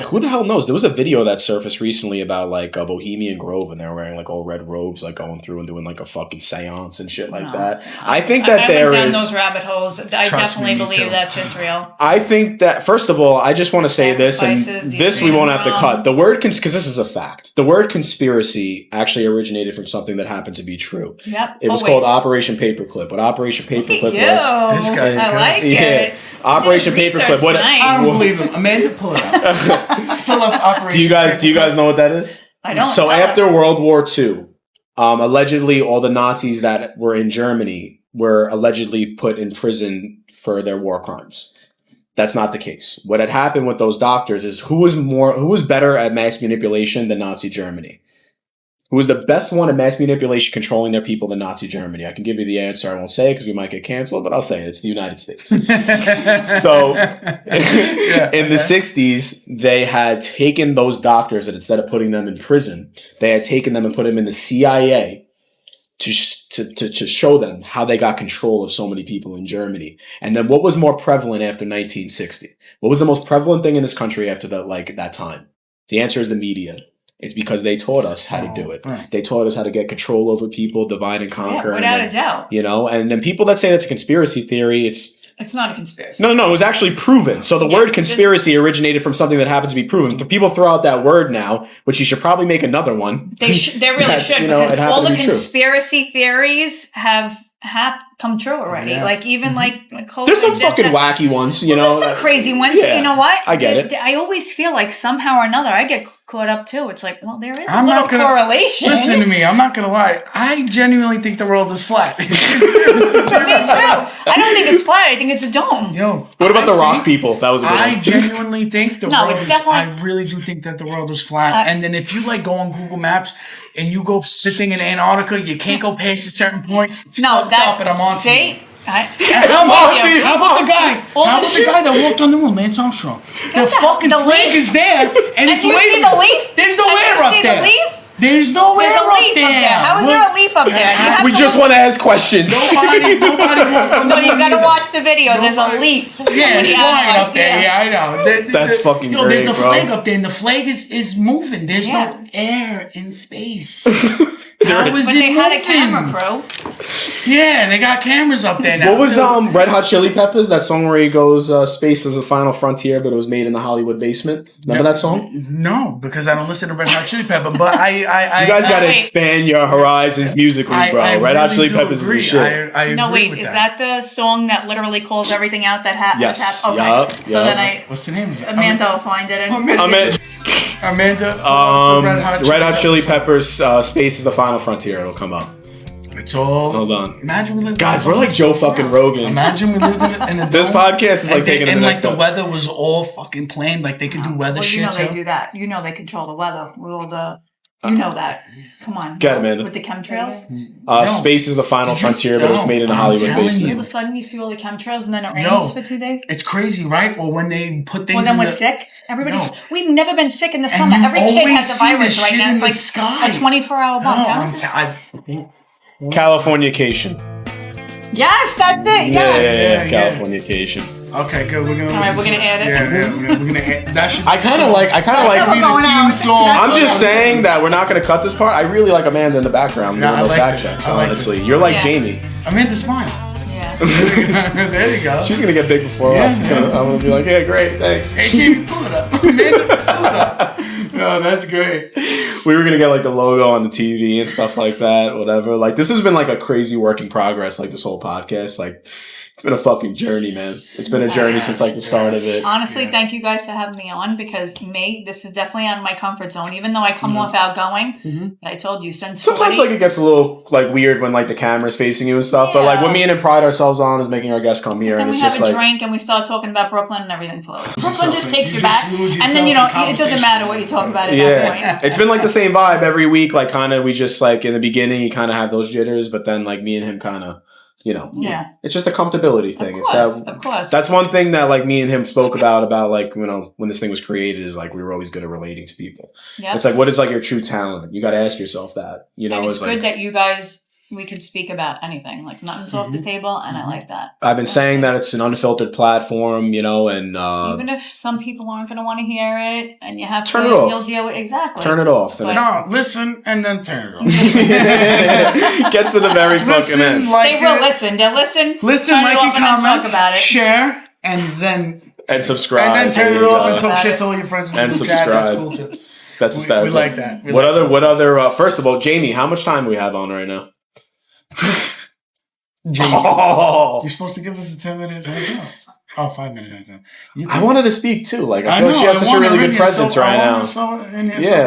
Who the hell knows? There was a video that surfaced recently about like a Bohemian Grove, and they were wearing like all red robes, like going through and doing like a fucking seance and shit like that. I think that I went down those rabbit holes. I definitely believe that shit's real. I think that first of all, I just want to say this, and this we won't have to cut. The word because this is a fact. The word conspiracy actually originated from something that happened to be true. Yep. It was called Operation Paperclip. What Operation Paperclip was? This guy's I like it. Operation Paperclip. What? I don't believe him. Amanda, pull it up. Pull up Operation. Do you guys know what that is? I don't. So after World War II, allegedly all the Nazis that were in Germany were allegedly put in prison for their war crimes. That's not the case. What had happened with those doctors is who was better at mass manipulation than Nazi Germany? Who was the best one at mass manipulation controlling their people than Nazi Germany? I can give you the answer. I won't say it because we might get canceled, but I'll say it. It's the United States. So in the 60s, they had taken those doctors and instead of putting them in prison, they had taken them and put them in the CIA to show them how they got control of so many people in Germany. And then what was more prevalent after 1960? What was the most prevalent thing in this country after that time? The answer is the media. It's because they taught us how to do it. Right. They taught us how to get control over people, divide and conquer. Yeah, without a doubt. You know, and then people that say that's a conspiracy theory, it's not a conspiracy. No, it was actually proven. So the word conspiracy originated from something that happens to be proven. People throw out that word now, which you should probably make another one. They really should, because all the conspiracy theories have come true already. Yeah. Like even like COVID, there's some fucking wacky ones, you know. There's some crazy ones, but you know what? I get it. I always feel like somehow or another I get caught up too. It's like, well, there is a little correlation. Listen to me, I'm not gonna lie. I genuinely think the world is flat. Me too. I don't think it's flat. I think it's a dome. Yo, what about the rock people? That was a good one. I genuinely think the world is. I really do think that the world is flat. And then if you like go on Google Maps and you go sitting in Antarctica, you can't go past a certain point. It's fucked up, and I'm on. See? How about the guy? How about the guy that walked on the moon, Lance Armstrong? The fucking flag is there, and it's you see the leaf? There's no air up there. The leaf? There's no air up there. How is there a leaf up there? We just want to ask questions. Nobody No, you gotta watch the video. There's a leaf. Yeah, it's flying up there. Yeah, I know. That's fucking great, there's a flag up there, and the flag is moving. There's no air in space. But they had a camera crew. Yeah, they got cameras up there now. What was Red Hot Chili Peppers? That song where he goes, "Space is the final frontier," but it was made in the Hollywood basement. Remember that song? No, because I don't listen to Red Hot Chili Pepper. But I you guys got to expand your horizons musically, bro. Red Hot Chili Peppers is the shit. Is that the song that literally calls everything out that happened? Yes. Okay. Yep. So then what's the name of it? Amanda will find it. Amanda. Red Hot Chili Peppers. Space is the final frontier. It'll come up. It's all. Hold on. Imagine we lived. Guys, we're like Joe fucking Rogan. Imagine we lived in a This podcast is like taking it to the next step. And like the weather was all fucking planned. Like they could do weather shit. You know they do that. You know they control the weather with all the. You know that. Come on. Get it, Amanda. With the chemtrails? Space is the final frontier, but it's made in a Hollywood basement. All of a sudden you see all the chemtrails and then it rains for 2 days? It's crazy, right? Or when they put things then we're sick? We've never been sick in the summer. Every kid has the virus right now. It's like a 24-hour bomb. Californication. Yes, that's it. Yes. Yeah, Californication. Okay, good. We're gonna add it. Yeah, we're gonna add. That should. I kind of like. the theme song. I'm just saying that we're not gonna cut this part. I really like Amanda in the background doing those fact checks. Honestly, you're like Jamie. Amanda's fine. Yeah. There you go. She's gonna get big before us. I'm gonna be like, yeah, great, thanks. Hey, Jamie, pull it up. Amanda, pull it up. Oh, that's great. We were gonna get like the logo on the TV and stuff like that. Whatever. Like this has been like a crazy work in progress. Like this whole podcast. Like. It's been a fucking journey, man. It's been a journey since like the start of it. Honestly, thank you guys for having me on because this is definitely out of my comfort zone. Even though I come off outgoing, I told you since sometimes like it gets a little like weird when like the camera's facing you and stuff. But like what me and him pride ourselves on is making our guests come here, and it's just like we have a drink and we start talking about Brooklyn and everything flows. Brooklyn just takes you back, and then it doesn't matter what you talk about at that point. It's been like the same vibe every week. Like kind of we just like in the beginning you kind of have those jitters, but then like me and him kind of. It's just a comfortability thing. Of course. That's one thing that like me and him spoke about like, when this thing was created is like we were always good at relating to people. Yep. It's like, what is like your true talent? You got to ask yourself that, And it's good that you guys, we could speak about anything, like nothing's off the table. And I like that. I've been saying that it's an unfiltered platform, and even if some people aren't going to want to hear it and you have turn it off. You'll deal with Turn it off. No, listen and then turn it off. Get to the very fucking end. They will listen. They'll listen. Listen, like and comment, talk about it. Share, and subscribe. And then turn it off and talk shit to all your friends in the subscribe. chat. That's cool too. That's hysterical. We like that. What other? First of all, Jamie, how much time do we have on right now? You're supposed to give us a 10-minute heads up. Oh, 5-minute heads up. I wanted to speak too. Like I feel like she has such a really good presence right now.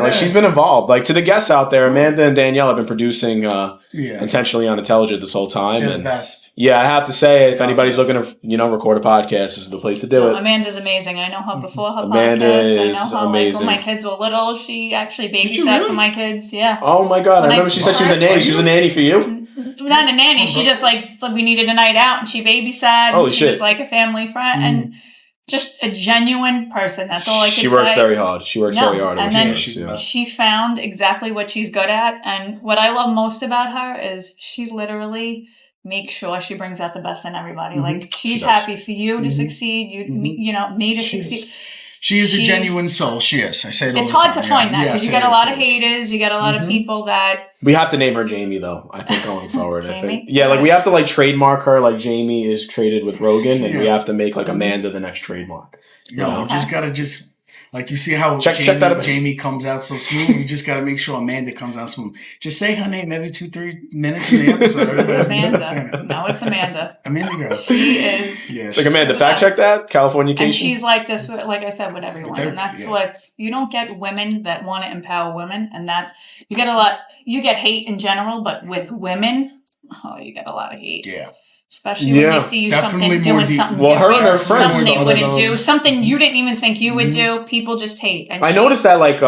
Like she's been involved. Like to the guests out there, Amanda and Danielle have been producing intentionally unintelligent this whole time. They're the best. Yeah, I have to say, if anybody's looking to record a podcast, this is the place to do it. Amanda's amazing. I know her before her Amanda podcast. is I know her amazing. Like when my kids were little, she actually babysat for my kids. Yeah. Oh my god! I remember she said she was a nanny. She was a nanny for you. Not a nanny. She just like we needed a night out, and she babysat. Holy and she was like a family friend and just a genuine person. That's all I can say. She works very hard. Very hard. And then she found exactly what she's good at. And what I love most about her is she literally makes sure she brings out the best in everybody. Like she's happy for you to succeed. Me to succeed. She is a genuine soul. She is. I say it all the time. It's hard to find that because you get a lot of haters. You get a lot of people that... We have to name her Jamie, though, I think, going forward. Jamie? Like we have to like trademark her like Jamie is traded with Rogan, and we have to make like Amanda the next trademark. Just gotta like you see how Jamie comes out so smooth. We just gotta make sure Amanda comes out smooth. Just say her name every 2-3 minutes in the episode. Amanda. No, it's Amanda. Amanda girl. She is. Yeah, it's like Amanda. Fact check that Californication. And she's like this, like I said, with everyone, and that's what you don't get women that want to empower women, and that's you get a lot. You get hate in general, but with women, you get a lot of hate. Yeah. Especially when they see you doing something well, her and her friends something they wouldn't do, something you didn't even think you would do. People just hate. And I noticed that like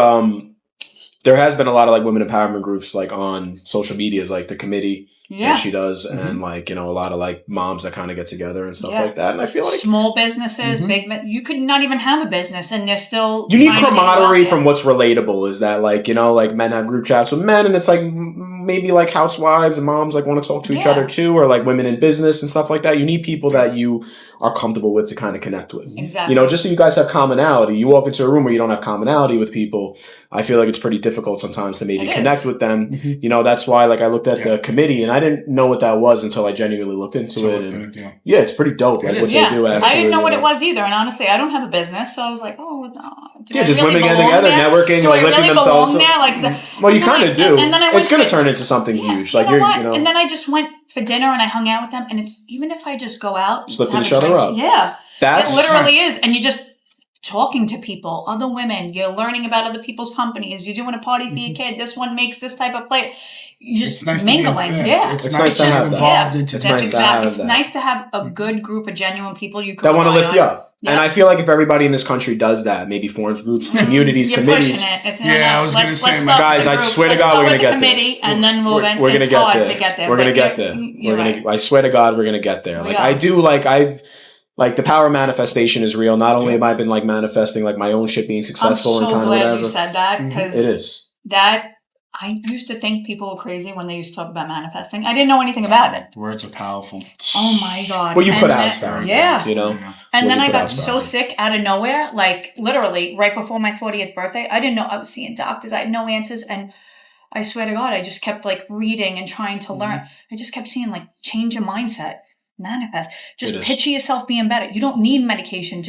there has been a lot of like women empowerment groups like on social medias, like the committee that she does, and like a lot of like moms that kind of get together and stuff like that. And I feel like small businesses, you could not even have a business, and they're still. You need camaraderie from what's relatable. Is that like like men have group chats with men, and it's like maybe like housewives and moms like want to talk to each other too, or like women in business and stuff like that. You need people that you are comfortable with to kind of connect with. Exactly. Just so you guys have commonality. You walk into a room where you don't have commonality with people. I feel like it's pretty difficult sometimes to maybe connect with them. That's why like I looked at the committee and I didn't know what that was until I genuinely looked into it. And it's pretty dope. Like what they do actually. I didn't know what it was either. And honestly, I don't have a business. So I was like, just women getting together, networking, like lifting themselves up. Well, you kind of do. And then it's going to turn into something huge. Like And then I just went for dinner and I hung out with them. And it's even if I just go out, just lifting each other up. Yeah, it literally is. And you just talking to people, other women. You're learning about other people's companies. You're doing a party for your kid. This one makes this type of plate. You just mingling. It's nice to have that. It's nice to have a good group of genuine people you can that want to lift you up. And I feel like if everybody in this country does that, maybe forums groups, communities, committees. I was going to say, guys, I swear to God, we're going to get there. And then we're going to get there. We're going to get there. I swear to God, we're going to get there. Like I do, like the power of manifestation is real. Not only have I been like manifesting like my own shit being successful and kind of whatever. I'm so glad you said that because it is. I used to think people were crazy when they used to talk about manifesting. I didn't know anything about it. Words are powerful. Oh my God. Well, you put out Sparrow. Yeah. And then I got so sick out of nowhere, like literally right before my 40th birthday. I didn't know. I was seeing doctors. I had no answers. And I swear to God, I just kept like reading and trying to learn. I just kept seeing like change your mindset, manifest. Just picture yourself being better. You don't need medication.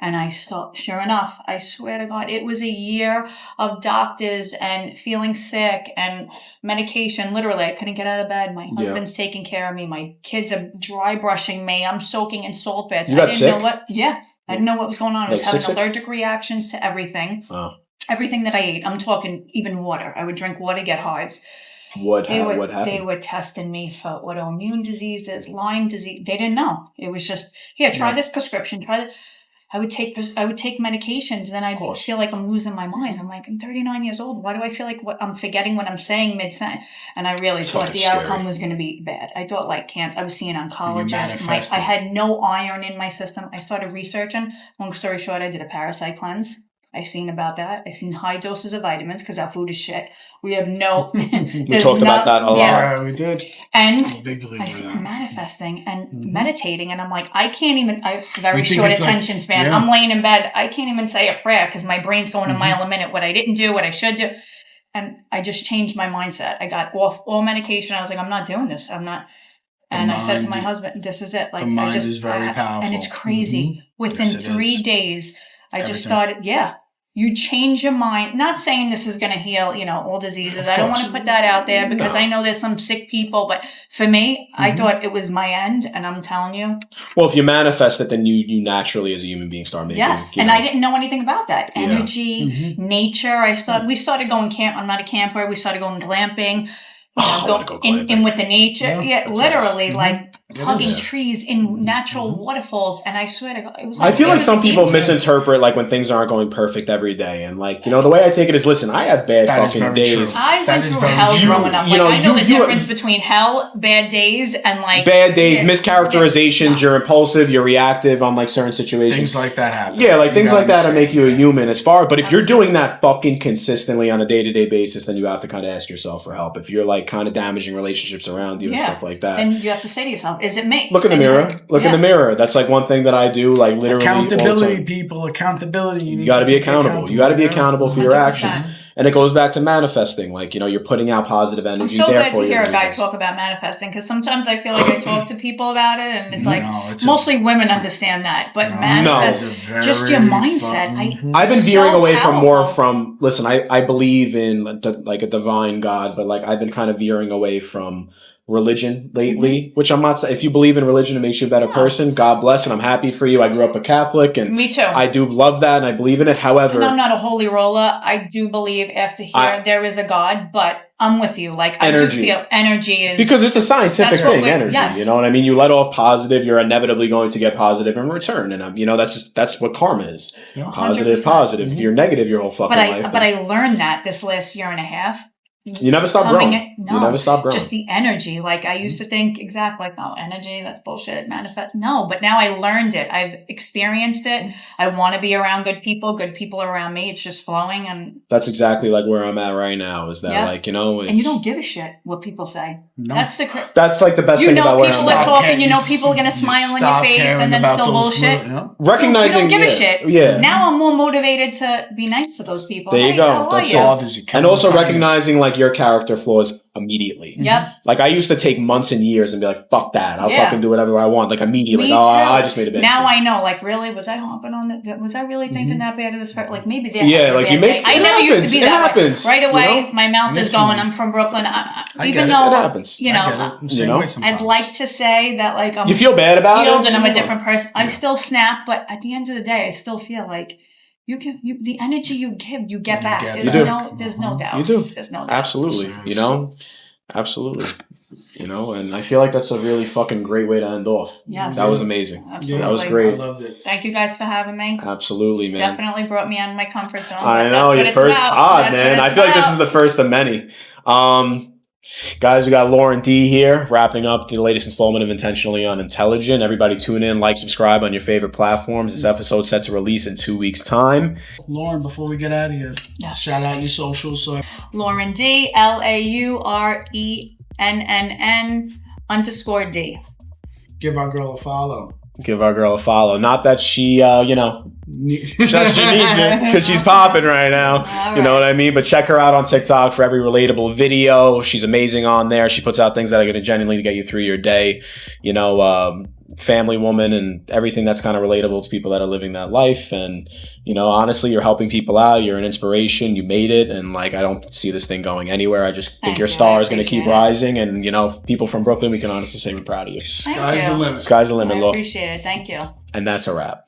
And I stopped. Sure enough, I swear to God, it was a year of doctors and feeling sick and medication. Literally, I couldn't get out of bed. My husband's taking care of me. My kids are dry brushing me. I'm soaking in salt baths. You got sick? I didn't know what was going on. I was having allergic reactions to everything. Wow. Everything that I ate. I'm talking even water. I would drink water, get hives. What happened? They were testing me for autoimmune diseases, Lyme disease. They didn't know. It was just, here, try this prescription. Try that. I would take medications, and then I'd feel like I'm losing my mind. I'm like, I'm 39 years old. Why do I feel like I'm forgetting what I'm saying mid-sentence? And I really thought the outcome was going to be bad. I thought I was seeing an oncologist. I had no iron in my system. I started researching. Long story short, I did a parasite cleanse. I seen about that. I seen high doses of vitamins because our food is shit. We have no. We talked about that a lot. Yeah, we did. And I started manifesting and meditating, and I'm like, I can't even. I have very short attention span. Yeah. I'm laying in bed. I can't even say a prayer because my brain's going a mile a minute. What I didn't do, what I should do, and I just changed my mindset. I got off all medication. I was like, I'm not doing this. I'm not. And I said to my husband, "This is it." Like, the mind is very powerful, and it's crazy. Within 3 days. I just started, you change your mind. Not saying this is going to heal, all diseases. I don't want to put that out there because I know there's some sick people. But for me, I thought it was my end. And I'm telling you. Well, if you manifest it, then you naturally as a human being start making. Yes. And I didn't know anything about that. Energy, nature. We started going I'm not a camper. We started going glamping. In with the nature. Yeah, literally like hugging trees in natural waterfalls. And I swear to God, it was like, I feel like some people misinterpret like when things aren't going perfect every day. And like, the way I take it is, listen, I have bad fucking days. I went through hell growing up. I know the difference between hell, bad days, and like bad days, mischaracterizations, you're impulsive, you're reactive on like certain situations. Things like that happen. Yeah, like things like that to make you a human but if you're doing that fucking consistently on a day-to-day basis, then you have to kind of ask yourself for help. If you're like kind of damaging relationships around you and stuff like that. Then you have to say to yourself, is it me? Look in the mirror. Look in the mirror. That's like one thing that I do, like literally. Accountability, people. Accountability. You got to be accountable. You got to be accountable for your actions. And it goes back to manifesting. Like, you're putting out positive energy. I'm so glad to hear a guy talk about manifesting because sometimes I feel like I talk to people about it and it's like mostly women understand that. But just your mindset. I've been veering away from listen, I believe in like a divine God, but like I've been kind of veering away from religion lately, which I'm not saying. If you believe in religion, it makes you a better person. God bless, and I'm happy for you. I grew up a Catholic, and me too. I do love that, and I believe in it. However, and I'm not a holy roller. I do believe after here there is a God, but I'm with you. Like energy. I do feel energy is because it's a scientific thing. Energy, you know what I mean. You let off positive, you're inevitably going to get positive in return, and that's what karma is. Yeah, positive. If you're negative, your whole fucking life. But I learned that this last year and a half. You never stop growing. You never stop growing. Just the energy. Like I used to think energy, that's bullshit, manifest. No, but now I learned it. I've experienced it. I want to be around good people. Good people are around me. It's just flowing. And that's exactly like where I'm at right now is that and you don't give a shit what people say. No. That's like the best thing about where I'm at. People are talking, people are going to smile on your face and then still bullshit. Recognizing. You don't give a shit. Yeah. Now I'm more motivated to be nice to those people. There you go. That's all. And also recognizing like your character flaws immediately. Yep. Like I used to take months and years and be like, fuck that. I'll fucking do whatever I want. Like immediately. I just made a big mistake. Now I know, like really, was I hopping on that? Was I really thinking that bad of this part? Like maybe they like you make I never used to be that way. Right away, you my mouth is going, I'm from Brooklyn. Even though it happens. I'd like to say that like I'm you feel bad about it? And I'm a different person. I still snap, but at the end of the day, I still feel like the energy you give, you get back. There's no doubt. You do. There's no doubt. Absolutely. Absolutely. And I feel like that's a really fucking great way to end off. Yes. That was amazing. Absolutely. That was great. I loved it. Thank you guys for having me. Absolutely, man. Definitely brought me out of my comfort zone. I know, your first pod, man. I feel like this is the first of many. Guys, we got Lauren D here, wrapping up the latest installment of Intentionally Unintelligent. Everybody tune in, like, subscribe on your favorite platforms. This episode set to release in 2 weeks' time. Lauren, before we get out of here, shout out your socials. Lauren D, LAURENNN_D. Give our girl a follow. Not that she, that she needs it because she's popping right now. Right. You know what I mean? But check her out on TikTok for every relatable video. She's amazing on there. She puts out things that are going to genuinely get you through your day. family woman and everything that's kind of relatable to people that are living that life. And, you know, honestly, you're helping people out. You're an inspiration. You made it. And like, I don't see this thing going anywhere. I just think your star is going to keep rising. And, you know, people from Brooklyn, we can honestly say we're proud of you. Sky's the limit. Sky's the limit. I Look. Appreciate it. Thank you. And that's a wrap.